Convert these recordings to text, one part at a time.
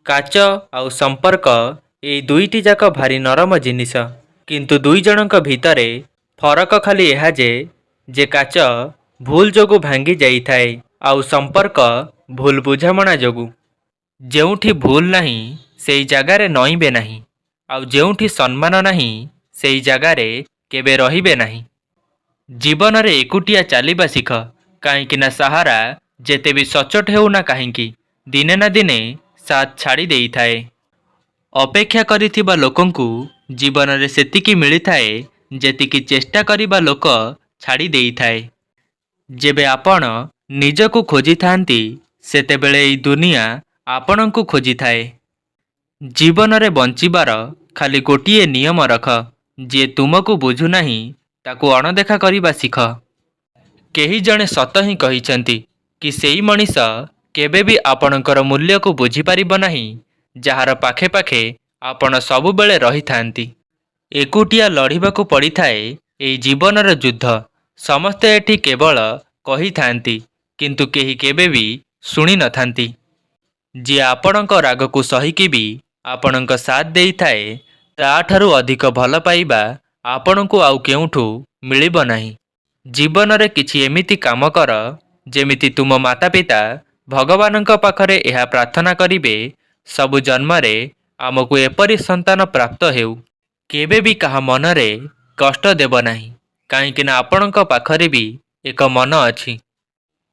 काच आउ संपर्क ए दुईटी जाक भारी नरम जिनिस किंतु दुई जनक भितरे फरक खाली यह जे काच भूल जोगु भांगी जाई थाए आउ संपर्क भूल बुझामणा जोगु। जेउठी भूल नाही सेई जागारे नईबे नाही आउ जेउठी सम्मान नाही सेई जागारे केबे रहिबे नाही। जीवन रे एकुटिया चलिबा शिख कहीं सहारा जेते भी सचोट हेउना कहीं दिने ना दिने साथ छाड़ी देई थाए। अपेक्षा करिथिबा लोकंकु जीवन रे सेतिकी मिली थाए जेतिकी चेष्टा करिबा लोक छाड़ी देई थाए। जेबे आपण निजकु खोजी थांती सेतेबेले ई दुनिया आपणंकु खोजी थाए। जीवन रे बंचिबार खाली गोटिए नियम रख, जे तुमको बुझु नाही ताकू अणदेखा करिबा शिख। केही जणे सत ही कहिचंती कि सेई मनीष केबे भी आपणकर मूल्य को बुझी पारिबो नाही जहार पाखे पाखे आपण सबु बेले रही थांती। एकुटिया लढ़िबाकू पड़ी थाए एई जीवनर युद्ध। समस्ते एठी केवल कही थांती किंतु केही केबे भी सुनी न थांती। जे आपणक राग को सहीकी भी आपणक साथ देई थाए ताठारु अधिक भल पाइबा आपणकू आउ केउठू मिलिबो नाही। जीवन रे किछि एमिति काम कर जेमिति तुम माता पिता भगवानଙ୍କ पाखरे यह प्रार्थना करिबे सबु जन्म रे आमको एपरि संतान प्राप्त हेउ, केबे भी कहा मनरे कष्ट देब नाही। काहेकि ना आपणଙ୍କ पाखरे भी एक मन अछि।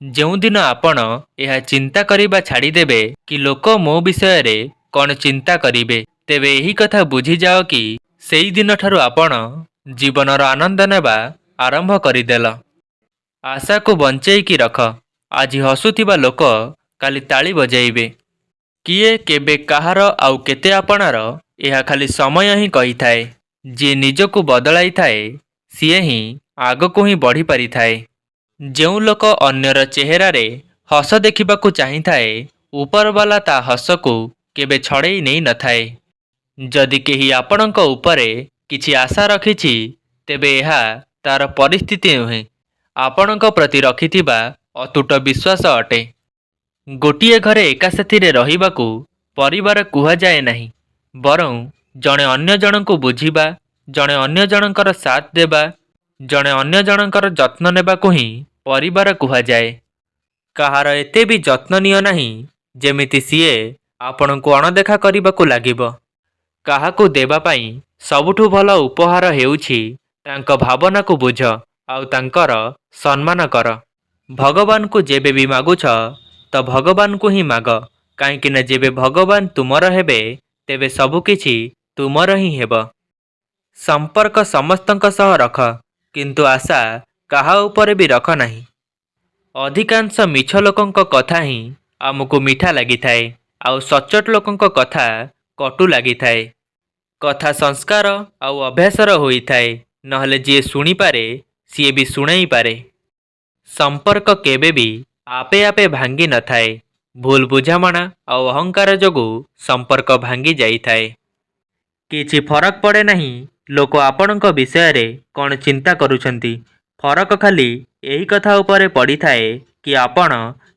जेउ दिन आपण यह चिंता करिबा छाड़ी देबे कि लोक मो विषय रे कोन चिंता करिबे तेबे एही कथा बुझी जाओ कि सेई दिन ठारु आपण जीवनर आनंद नेबा आरंभ करिदेल। आशा को बंचेई की रख। आज हसुथिबा लोक काली ताली बजाइबे। किए केबे कहार आउ केते आपणार यह खाली समय ही कही थाए। जे निजको बदलाई थाए सीए ही आगको ही बढ़ी पारि थाए। जेउ लोक अन्यर चेहरा रे हस देखिबाकू चाही थाए ऊपर वाला ता हस को केबे छड़ेई नहीं न थाए। जदि केही आपणଙ୍କ उपरे किछि आशा रखिछि तेबे यह तार परिस्थिति नुहे आपणଙ୍କ प्रति रखिथिबा अतुट विश्वास अटे। गोटिए घरे एका साथीरे रहिबाकू परिवार कुहा जाए नहीं, बरं जणे अन्य जनकू बुझिबा, जणे अन्य जनकर साथ देबा, जणे अन्य जनकर जत्न नेबाकू ही परिवार कुहा जाए। कहार एते भी जत्न नियो नहीं जेमिति सीए आपणकू अणदेखा करिबाकू लागिबो। काहाकू देबा पई सबुठु भल उपहार हेउछि तांक भावना को बुझ आउ तांकर सम्मान कर। भगवान को जेबे भी मागुछ तो भगवान को ही माग, काहेकि ना जेबे भगवान तुमर हेबे तेबे सबु किछि तुमर ही हेब। संपर्क समस्तंक सह रख किंतु आशा काहा उपरे भी रख नहीं। अधिकांश मिछ लोकंक कथा ही आमको मीठा लगी थाए आउ सचोट लोकंक कथा कटु लगी थाए। कथा संस्कार आउ अभ्यासर होई थाए, नहले जे सुनी पारे सीए भी सुनाई पारे। संपर्क केबे भी आपे आपे भांगी न थाए। भूल बुझामणा आउ अहंकार जोगु संपर्क भांगी जाई थाए। किछि फरक पड़े नहीं लोक आपणଙ୍କ विषय रे कोन चिंता करूछंती। फरक खाली एही कथा उपरे पड़ी थाए कि आपण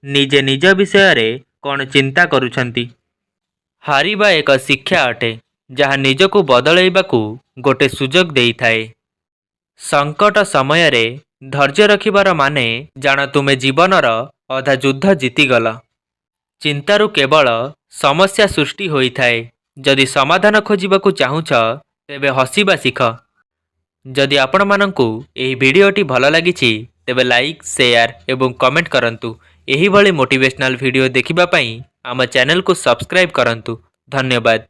निजे निज विषय रे कोन चिंता करूछंती। हारिबा एक शिक्षा अटे जहाँ निजको बदलैबाकू गोटे सुजोग देई थाए। संकट समय रे धैर्य रखिबार माने जान तुमे जीवनर अधा युद्ध जीतीगल। चिंतारु केवल समस्या सृष्टि होई थाए। जदि समाधान खोजिबाकू चाहुछ तेबे हसिबा शिख। जदि आपण मानंकू एही वीडियोटी भल लागिछि तेबे लाइक शेयर एवं कमेंट करंतु। एही भली मोटिवेशनल वीडियो देखिबा पई आम चैनल को सब्सक्राइब करंतु। धन्यवाद।